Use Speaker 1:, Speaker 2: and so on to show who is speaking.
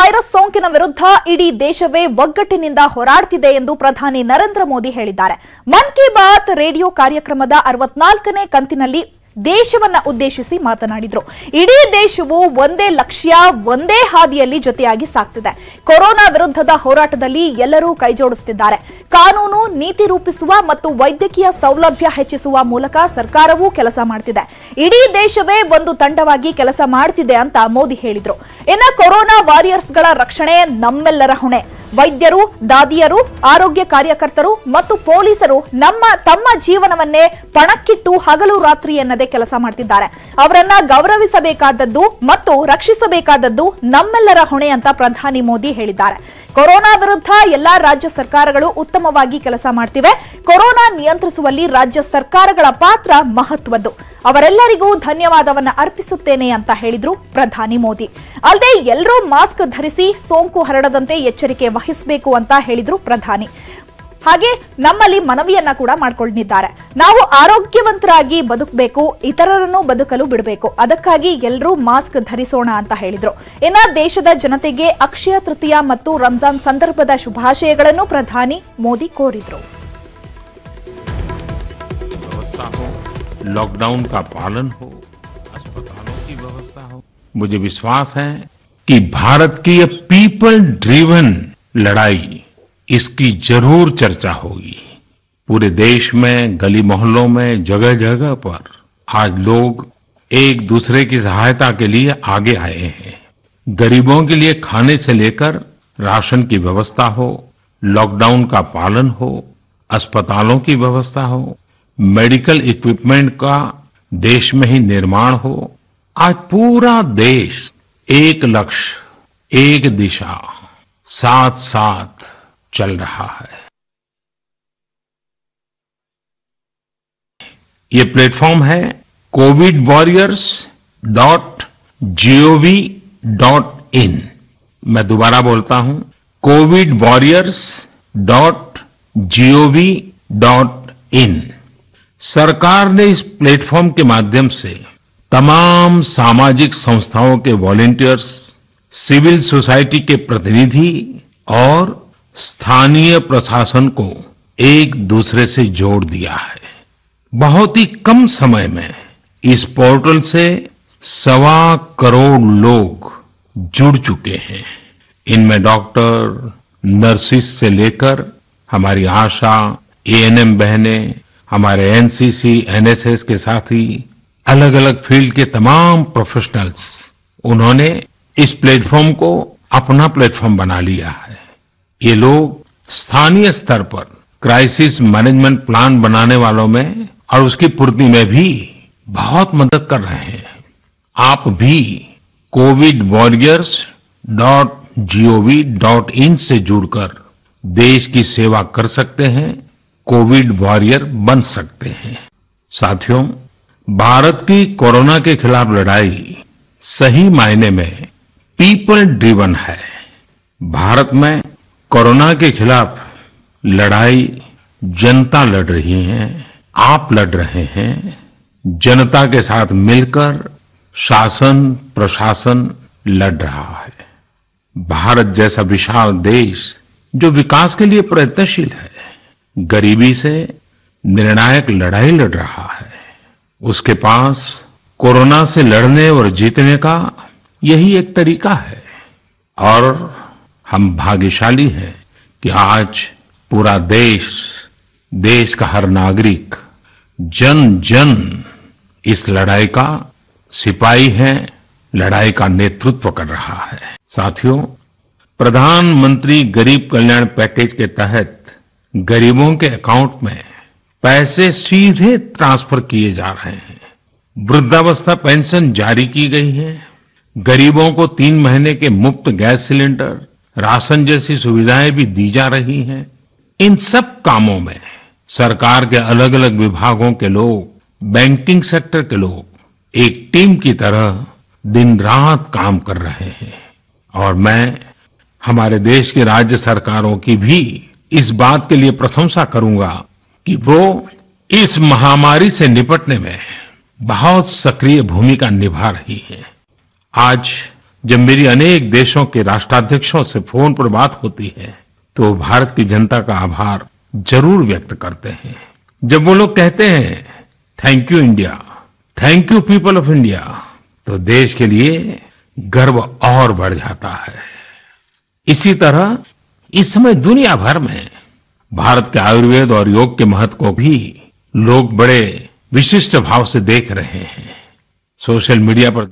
Speaker 1: Virus ಸೋಂಕಿನ ವಿರುದ್ಧ ಇಡೀ ದೇಶವೇ ಒಗ್ಗಟ್ಟಿನಿಂದ ಹೋರಾಡುತ್ತಿದೆ ಎಂದು ಪ್ರಧಾನಿ ನರೇಂದ್ರ ಮೋದಿ ಹೇಳಿದ್ದಾರೆ. ಮನ್ ಕಿ ಬಾತ್ ರೇಡಿಯೋ ಕಾರ್ಯಕ್ರಮದ 64ನೇ ಕಂತಿನಲ್ಲಿ ದೇಶವನ್ನ ಉದ್ದೇಶಿಸಿ ಮಾತನಾಡಿದ್ರು. ಇಡೀ ದೇಶವು ಒಂದೇ ಲಕ್ಷ್ಯ, ಒಂದೇ ಹಾದಿಯಲ್ಲಿ ಜೊತೆಯಾಗಿ ಸಾಗ್ತಿದೆ. ಕೊರೋನಾ ವಿರುದ್ಧದ ಹೋರಾಟದಲ್ಲಿ ಎಲ್ಲರೂ ಕೈಜೋಡಿಸುತ್ತಿದ್ದಾರೆ. ಕಾನೂನು ನೀತಿ ರೂಪಿಸುವ ಮತ್ತು ವೈದ್ಯಕೀಯ ಸೌಲಭ್ಯ ಹೆಚ್ಚಿಸುವ ಮೂಲಕ ಸರ್ಕಾರವೂ ಕೆಲಸ ಮಾಡುತ್ತಿದೆ. ಇಡೀ ದೇಶವೇ ಒಂದು ತಂಡವಾಗಿ ಕೆಲಸ ಮಾಡುತ್ತಿದೆ ಅಂತ ಮೋದಿ ಹೇಳಿದ್ರು. ಇನ್ನು ಕೊರೋನಾ ವಾರಿಯರ್ಸ್ಗಳ ರಕ್ಷಣೆ ನಮ್ಮೆಲ್ಲರ ಹೊಣೆ. ವೈದ್ಯರು, ದಾದಿಯರು, ಆರೋಗ್ಯ ಕಾರ್ಯಕರ್ತರು ಮತ್ತು ಪೊಲೀಸರು ತಮ್ಮ ಜೀವನವನ್ನೇ ಪಣಕ್ಕಿಟ್ಟು ಹಗಲು ರಾತ್ರಿ ಎನ್ನದೇ ಕೆಲಸ ಮಾಡುತ್ತಿದ್ದಾರೆ. ಅವರನ್ನ ಗೌರವಿಸಬೇಕಾದದ್ದು ಮತ್ತು ರಕ್ಷಿಸಬೇಕಾದದ್ದು ನಮ್ಮೆಲ್ಲರ ಹೊಣೆ ಅಂತ ಪ್ರಧಾನಿ ಮೋದಿ ಹೇಳಿದ್ದಾರೆ. ಕೊರೋನಾ ವಿರುದ್ಧ ಎಲ್ಲಾ ರಾಜ್ಯ ಸರ್ಕಾರಗಳು ಉತ್ತಮವಾಗಿ ಕೆಲಸ ಮಾಡ್ತಿವೆ. ಕೊರೋನಾ ನಿಯಂತ್ರಿಸುವಲ್ಲಿ ರಾಜ್ಯ ಸರ್ಕಾರಗಳ ಪಾತ್ರ ಮಹತ್ವದ್ದು. ಅವರೆಲ್ಲರಿಗೂ ಧನ್ಯವಾದವನ್ನ ಅರ್ಪಿಸುತ್ತೇನೆ ಅಂತ ಹೇಳಿದ್ರು ಪ್ರಧಾನಿ ಮೋದಿ. ಅಲ್ಲದೆ ಎಲ್ಲರೂ ಮಾಸ್ಕ್ ಧರಿಸಿ ಸೋಂಕು ಹರಡದಂತೆ ಎಚ್ಚರಿಕೆ ವಹಿಸಬೇಕು ಅಂತ ಹೇಳಿದ್ರು ಪ್ರಧಾನಿ. ಹಾಗೆ ನಮ್ಮಲ್ಲಿ ಮನವಿಯನ್ನ ಕೂಡ ಮಾಡಿಕೊಂಡಿದ್ದಾರೆ. ನಾವು ಆರೋಗ್ಯವಂತರಾಗಿ ಬದುಕಬೇಕು, ಇತರರನ್ನು ಬದುಕಲು ಬಿಡಬೇಕು. ಅದಕ್ಕಾಗಿ ಎಲ್ಲರೂ ಮಾಸ್ಕ್ ಧರಿಸೋಣ ಅಂತ ಹೇಳಿದ್ರು. ಇನ್ನ ದೇಶದ ಜನತೆಗೆ ಅಕ್ಷಯ ತೃತೀಯ ಮತ್ತು ರಂಜಾನ್ ಸಂದರ್ಭದ ಶುಭಾಶಯಗಳನ್ನು ಪ್ರಧಾನಿ ಮೋದಿ ಕೋರಿದ್ರು.
Speaker 2: लॉकडाउन का पालन हो, अस्पतालों की व्यवस्था हो। मुझे विश्वास है कि भारत की ये पीपल ड्रिवन लड़ाई, इसकी जरूर चर्चा होगी. पूरे देश में गली मोहल्लों में जगह जगह पर आज लोग एक दूसरे की सहायता के लिए आगे आए हैं. गरीबों के लिए खाने से लेकर राशन की व्यवस्था हो, लॉकडाउन का पालन हो, अस्पतालों की व्यवस्था हो, मेडिकल इक्विपमेंट का देश में ही निर्माण हो. आज पूरा देश एक लक्ष्य, एक दिशा, साथ साथ चल रहा है. ये प्लेटफॉर्म है covidwarriors.gov.in. मैं दोबारा बोलता हूं, covidwarriors.gov.in. सरकार ने इस प्लेटफॉर्म के माध्यम से तमाम सामाजिक संस्थाओं के वॉलंटियर्स, सिविल सोसाइटी के प्रतिनिधि और स्थानीय प्रशासन को एक दूसरे से जोड़ दिया है. बहुत ही कम समय में इस पोर्टल से 1.25 करोड़ लोग जुड़ चुके हैं. इनमें डॉक्टर, नर्सिस से लेकर हमारी आशा, एएनएम बहनें, हमारे एनसीसी, एनएसएस के साथी, अलग अलग फील्ड के तमाम प्रोफेशनल्स, उन्होंने इस प्लेटफॉर्म को अपना प्लेटफॉर्म बना लिया है. ये लोग स्थानीय स्तर पर क्राइसिस मैनेजमेंट प्लान बनाने वालों में और उसकी पूर्ति में भी बहुत मदद कर रहे हैं. आप भी covidwarriors.gov.in से जुड़कर देश की सेवा कर सकते हैं, कोविड वॉरियर बन सकते हैं. साथियों, भारत की कोरोना के खिलाफ लड़ाई सही मायने में पीपल ड्रिवन है. भारत में कोरोना के खिलाफ लड़ाई जनता लड़ रही है, आप लड़ रहे हैं. जनता के साथ मिलकर शासन प्रशासन लड़ रहा है. भारत जैसा विशाल देश जो विकास के लिए प्रयत्नशील है, गरीबी से निर्णायक लड़ाई लड़ रहा है. उसके पास कोरोना से लड़ने और जीतने का यही एक तरीका है. और हम भाग्यशाली हैं कि आज पूरा देश का हर नागरिक, जन जन इस लड़ाई का सिपाही है, लड़ाई का नेतृत्व कर रहा है. साथियों, प्रधानमंत्री गरीब कल्याण पैकेज के तहत गरीबों के अकाउंट में पैसे सीधे ट्रांसफर किए जा रहे हैं. वृद्धावस्था पेंशन जारी की गई है. गरीबों को 3 महीने के मुफ्त गैस सिलेंडर, राशन जैसी सुविधाएं भी दी जा रही हैं. इन सब कामों में सरकार के अलग अलग विभागों के लोग, बैंकिंग सेक्टर के लोग एक टीम की तरह दिन रात काम कर रहे हैं. और मैं हमारे देश की राज्य सरकारों की भी इस बात के लिए प्रशंसा करूंगा कि वो इस महामारी से निपटने में बहुत सक्रिय भूमिका निभा रही है. आज जब मेरी अनेक देशों के राष्ट्राध्यक्षों से फोन पर बात होती है तो वो भारत की जनता का आभार जरूर व्यक्त करते हैं। जब वो लोग कहते हैं thank you India, thank you people of India, तो देश के लिए गर्व और बढ़ जाता है। इसी तरह इस समय दुनिया भर में भारत के आयुर्वेद और योग के महत्व को भी लोग बड़े विशिष्ट भाव से देख रहे हैं। सोशल मीडिया पर